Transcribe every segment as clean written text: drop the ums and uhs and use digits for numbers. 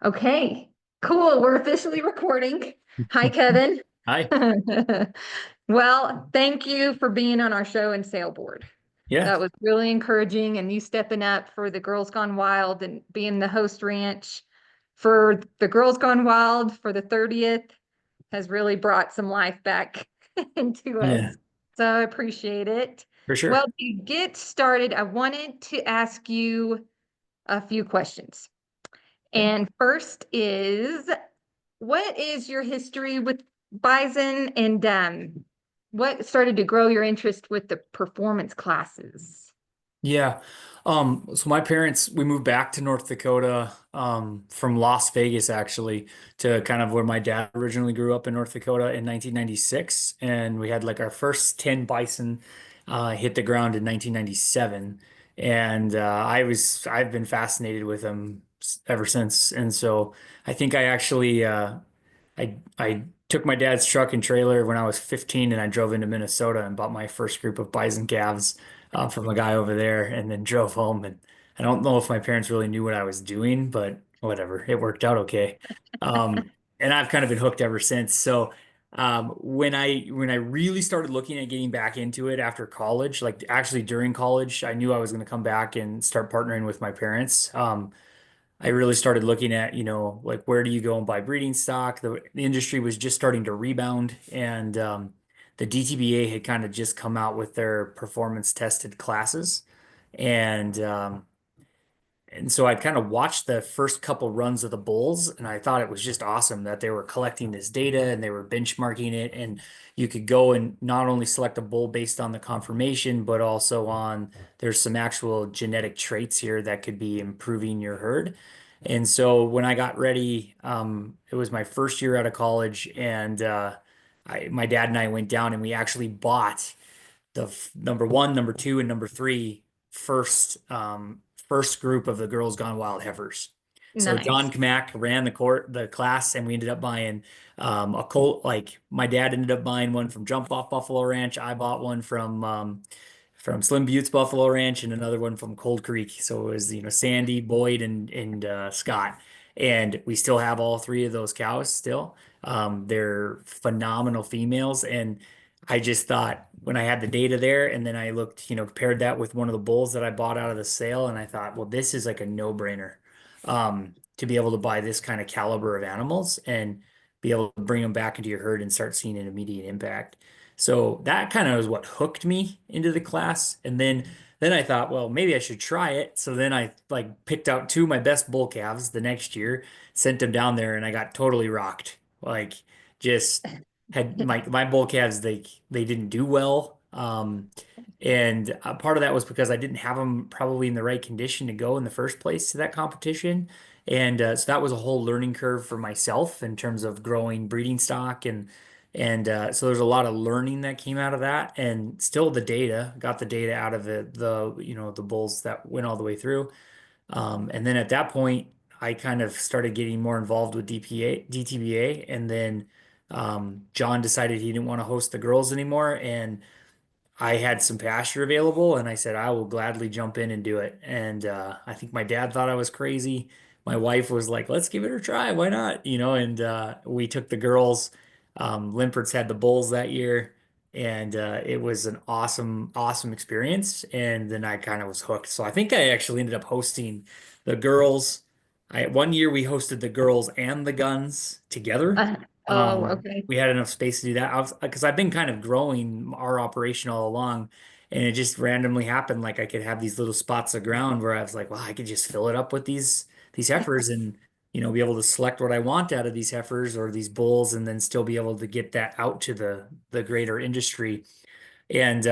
Okay, cool. We're officially recording. Hi, Kevin. Hi. Well, thank you for being on our show and sailboard. Yeah. That was really encouraging, and you stepping up for the Girls Gone Wild and being the host ranch for the Girls Gone Wild for the 30th has really brought some life back into Yeah, us. So I appreciate it. for Well, sure. to get started, I wanted to ask you a few questions. Okay. And first is, what is your history with bison and what started to grow your interest with the performance classes? Yeah. So my parents, we moved back to North Dakota, from Las Vegas actually, to kind of where my dad originally grew up in North Dakota in 1996. And we had like our first 10 bison hit the ground in 1997. And I've been fascinated with them ever since. And so I think I actually I took my dad's truck and trailer when I was 15 and I drove into Minnesota and bought my first group of bison calves from a guy over there and then drove home. And I don't know if my parents really knew what I was doing, but whatever, it worked out okay. And I've kind of been hooked ever since. So when I really started looking at getting back into it after college, like actually during college, I knew I was going to come back and start partnering with my parents. I really started looking at, like where do you go and buy breeding stock? The industry was just starting to rebound, and the DTBA had kind of just come out with their performance tested classes, and so I kind of watched the first couple runs of the bulls, and I thought it was just awesome that they were collecting this data and they were benchmarking it, and you could go and not only select a bull based on the conformation, but also on there's some actual genetic traits here that could be improving your herd. And so when I got ready, it was my first year out of college, and my dad and I went down and we actually bought number one, number two, and number three first group of the Girls Gone Wild heifers. So John Nice. Kamack ran the class, and we ended up buying a colt. Like my dad ended up buying one from Jump Off Buffalo Ranch. I bought one from Slim Butte's Buffalo Ranch, and another one from Cold Creek. So it was, Sandy, Boyd, and Scott. And we still have all three of those cows still. They're phenomenal females, and I just thought when I had the data there, and then I looked, compared that with one of the bulls that I bought out of the sale, and I thought, well, this is like a no-brainer, to be able to buy this kind of caliber of animals and be able to bring them back into your herd and start seeing an immediate impact. So that kind of is what hooked me into the class. And then I thought, well, maybe I should try it. So then I like picked out two of my best bull calves the next year, sent them down there, and I got totally rocked. Like just had my bull calves, they didn't do well. And part of that was because I didn't have them probably in the right condition to go in the first place to that competition. And so that was a whole learning curve for myself in terms of growing breeding stock, and so there's a lot of learning that came out of that, and still got the data out of the bulls that went all the way through. And then at that point, I kind of started getting more involved with DTBA, and then John decided he didn't want to host the girls anymore, and I had some pasture available, and I said I will gladly jump in and do it. And I think my dad thought I was crazy. My wife was like, "Let's give it a try. Why not?" And we took the girls. Limperts had the bulls that year, and it was an awesome, awesome experience. And then I kind of was hooked. So I think I actually ended up hosting the girls. One year we hosted the girls and the guns together. Uh, oh, okay. We had enough space to do that. Because I've been kind of growing our operation all along, and it just randomly happened. Like I could have these little spots of ground where I was like, well, I could just fill it up with these heifers, and be able to select what I want out of these heifers or these bulls, and then still be able to get that out to the greater industry. And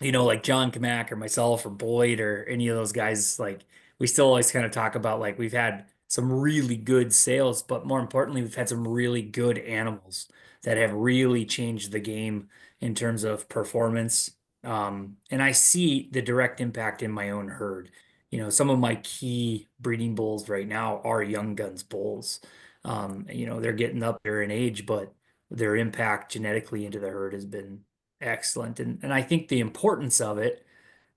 like John Kamak or myself or Boyd or any of those guys, like we still always kind of talk about like we've had some really good sales, but more importantly, we've had some really good animals that have really changed the game in terms of performance. And I see the direct impact in my own herd. Some of my key breeding bulls right now are young guns bulls. They're getting up there in age, but their impact genetically into the herd has been excellent. And I think the importance of it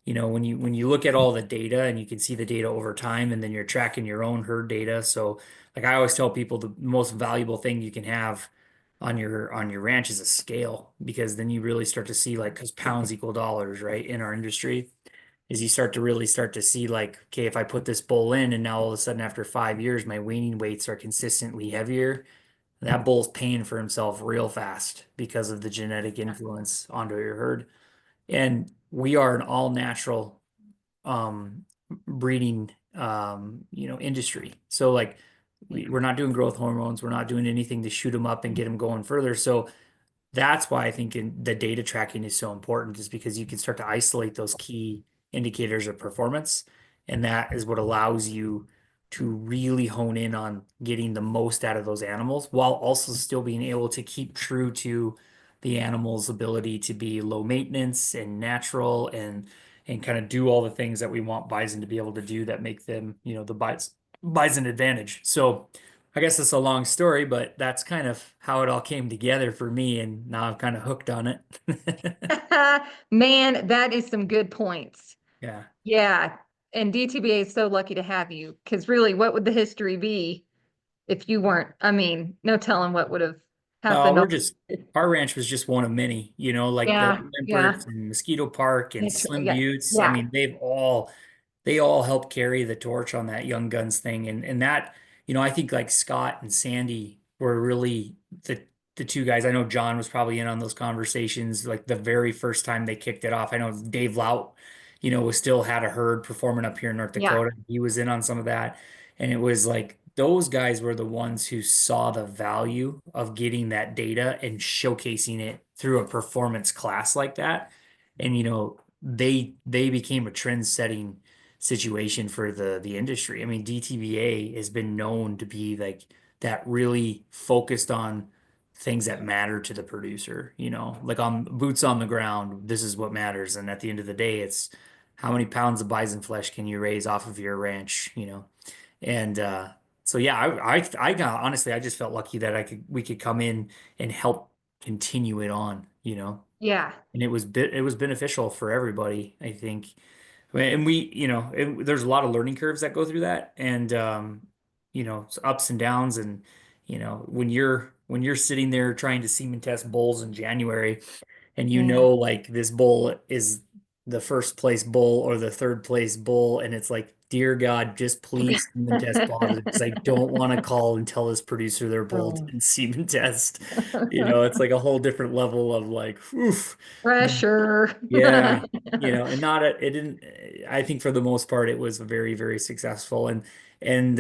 when you look at all the data and you can see the data over time, and then you're tracking your own herd data. So like I always tell people, the most valuable thing you can have on your ranch is a scale, because then you really start to see, like, because pounds equal dollars, right? In our industry, is you start to see, like, okay, if I put this bull in and now all of a sudden after 5 years my weaning weights are consistently heavier, that bull's paying for himself real fast because of the genetic influence onto your herd. And we are an all natural um breeding industry. So like we're not doing growth hormones, we're not doing anything to shoot them up and get them going further. So that's why I think the data tracking is so important, is because you can start to isolate those key indicators of performance. And that is what allows you to really hone in on getting the most out of those animals while also still being able to keep true to the animal's ability to be low maintenance and natural, and kind of do all the things that we want bison to be able to do that make them, the bison advantage. So I guess it's a long story, but that's kind of how it all came together for me, and now I'm kind of hooked on it. Man, that is some good points. Yeah. Yeah. And DTBA is so lucky to have you because really, what would the history be if you weren't? I mean, no telling what would have happened. We're just Our ranch was just one of many, like the Yeah, yeah, Lamperts and Mosquito Park and that's Slim yeah, Buttes. I yeah, mean, they all helped carry the torch on that Young Guns thing. And that, I think like Scott and Sandy were really the two guys. I know John was probably in on those conversations like the very first time they kicked it off. I know Dave Lout, was still had a herd performing up here in North yeah, Dakota. He was in on some of that. And it was like those guys were the ones who saw the value of getting that data and showcasing it through a performance class like that. And they became a trend-setting situation for the industry. I mean, DTBA has been known to be like that, really focused on things that matter to the producer, like on boots on the ground, this is what matters. And at the end of the day, it's how many pounds of bison flesh can you raise off of your ranch. And so yeah, I got honestly, I just felt lucky that we could come in and help continue it on. yeah, And it was beneficial for everybody, I think. And there's a lot of learning curves that go through that, and it's ups and downs. And when you're sitting there trying to semen test bulls in January, and yeah. like this bull is the first place bull or the third place bull, and it's like, dear God, just please semen test positive, because I don't want to call and tell this producer their bull Oh. didn't semen test. It's like a whole different level of like, oof. Pressure. Yeah, and it didn't. I think for the most part, it was very, very successful, and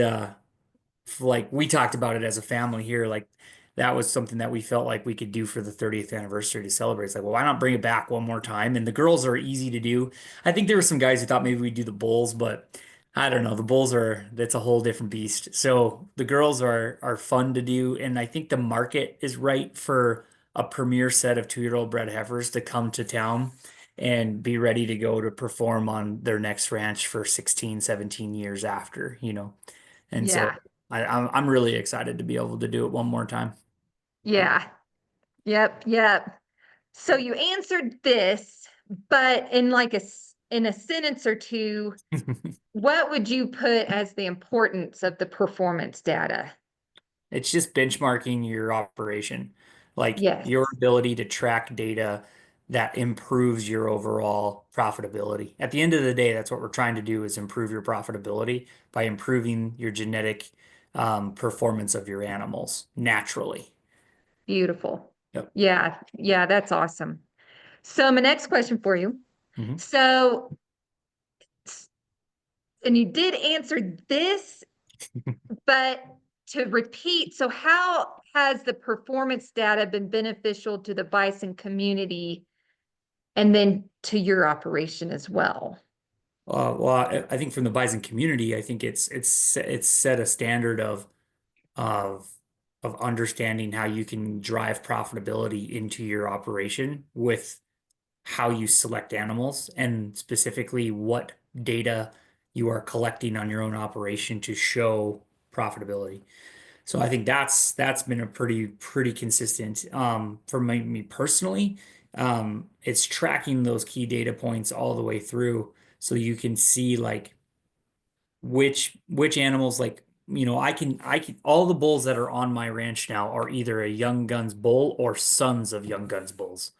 like we talked about it as a family here, like that was something that we felt like we could do for the 30th anniversary to celebrate. It's like, well, why not bring it back one more time? And the girls are easy to do. I think there were some guys who thought maybe we'd do the bulls, but I don't know. The bulls that's a whole different beast. So the girls are fun to do, and I think the market is right for a premier set of 2-year-old bred heifers to come to town and be ready to go to perform on their next ranch for 16, 17 years after. And so Yeah, I'm really excited to be able to do it one more time. yeah, yep, yep. So you answered this, but in in a sentence or two, what would you put as the importance of the performance data? It's just benchmarking your operation, like Yes, your ability to track data that improves your overall profitability. At the end of the day, that's what we're trying to do, is improve your profitability by improving your genetic performance of your animals naturally. beautiful. Yep. Yeah, yeah, that's awesome. So my next question for you. Mhm. So, and you did answer this, but to repeat, so how has the performance data been beneficial to the bison community and then to your operation as well? Well, I think from the bison community, I think it's set a standard of of understanding how you can drive profitability into your operation with how you select animals, and specifically what data you are collecting on your own operation to show profitability. So I think that's been a pretty consistent. For me personally, It's tracking those key data points all the way through so you can see like which animals like I can all the bulls that are on my ranch now are either a young guns bull or sons of young guns bulls.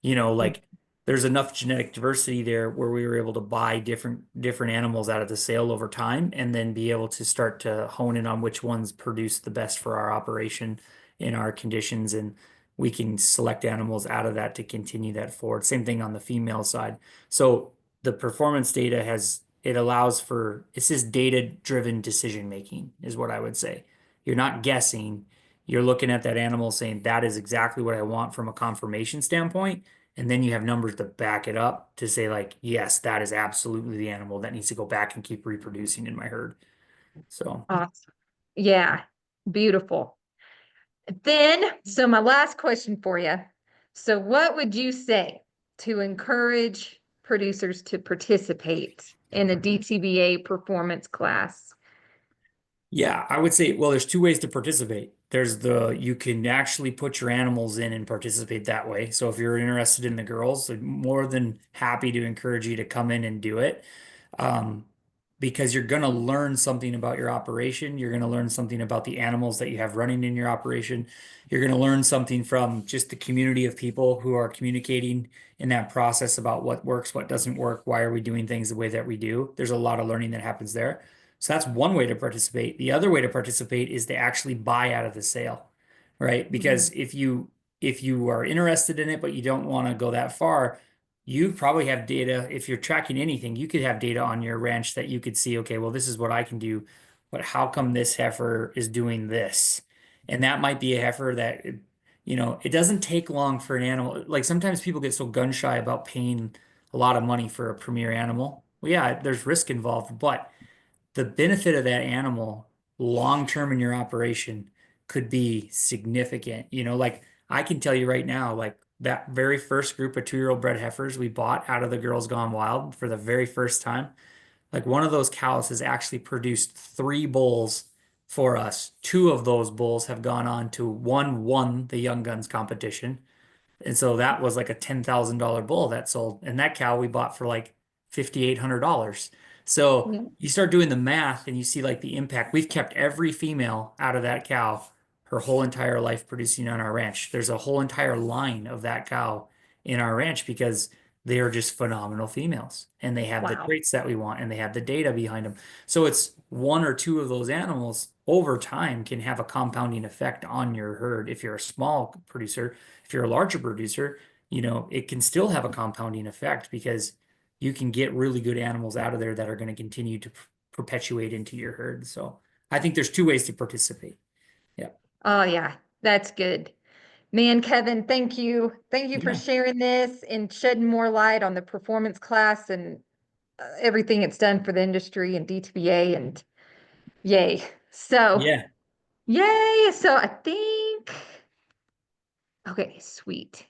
Mm. Like there's enough genetic diversity there where we were able to buy different animals out of the sale over time and then be able to start to hone in on which ones produce the best for our operation in our conditions, and we can select animals out of that to continue that forward. Same thing on the female side. So the performance data it allows for, it's just data-driven decision making is what I would say. You're not guessing. You're looking at that animal saying that is exactly what I want from a confirmation standpoint. And then you have numbers to back it up to say like, yes, that is absolutely the animal that needs to go back and keep reproducing in my herd. So Awesome. Yeah, beautiful. Then, so my last question for you. So, what would you say to encourage producers to participate in a DTBA performance class? yeah, I would say, well, there's two ways to participate. You can actually put your animals in and participate that way. So if you're interested in the girls, I'm more than happy to encourage you to come in and do it. Um, because you're going to learn something about your operation. You're going to learn something about the animals that you have running in your operation. You're going to learn something from just the community of people who are communicating in that process about what works, what doesn't work, why are we doing things the way that we do. There's a lot of learning that happens there. So that's one way to participate. The other way to participate is to actually buy out of the sale, right? Because Mhm. if you are interested in it, but you don't want to go that far, you probably have data. If you're tracking anything, you could have data on your ranch that you could see, okay, well, this is what I can do, but how come this heifer is doing this? And that might be a heifer that, it doesn't take long for an animal. Like sometimes people get so gun shy about paying a lot of money for a premier animal. Well, yeah, there's risk involved, but the benefit of that animal long term in your operation could be significant. Like I can tell you right now, like that very first group of 2-year-old bred heifers we bought out of the Girls Gone Wild for the very first time, like one of those cows has actually produced 3 bulls for us. Two of those bulls have gone on to one won the Young Guns competition. And so that was like a $10,000 bull that sold. And that cow we bought for like $5,800. So Yeah. you start doing the math and you see like the impact. We've kept every female out of that cow her whole entire life producing on our ranch. There's a whole entire line of that cow in our ranch because they are just phenomenal females and they have the Wow. traits that we want and they have the data behind them. So it's one or two of those animals over time can have a compounding effect on your herd if you're a small producer. If you're a larger producer, it can still have a compounding effect because you can get really good animals out of there that are going to continue to perpetuate into your herd. So I think there's two ways to participate. Yeah. Oh, yeah, that's good. Man, Kevin, thank you. Thank you for Yeah. sharing this and shedding more light on the performance class and everything it's done for the industry and DTBA and yay. So, Yeah. yay. So I think, okay, sweet.